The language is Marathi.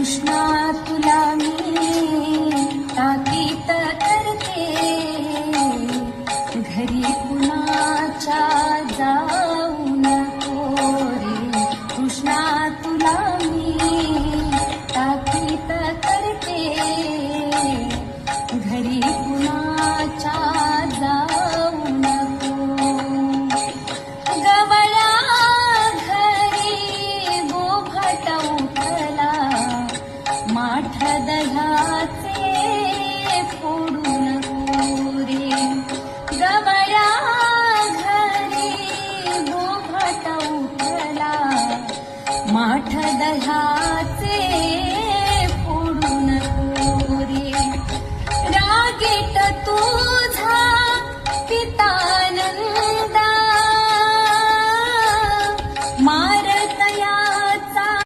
कृष्णा तुला मी ताकीद करते, घरी कुणाच्या जाऊ नको रे. कृष्णा तुला मी ताकीद करते, घरी कुणाच्या जाऊ नको. गवळ्या घरी बोभाट उठला, माठ दह्याचे फोडू नको रे. गवळ्या घरी बोभाट उठला, माठ दह्याचे फोडू नको रे. रागीट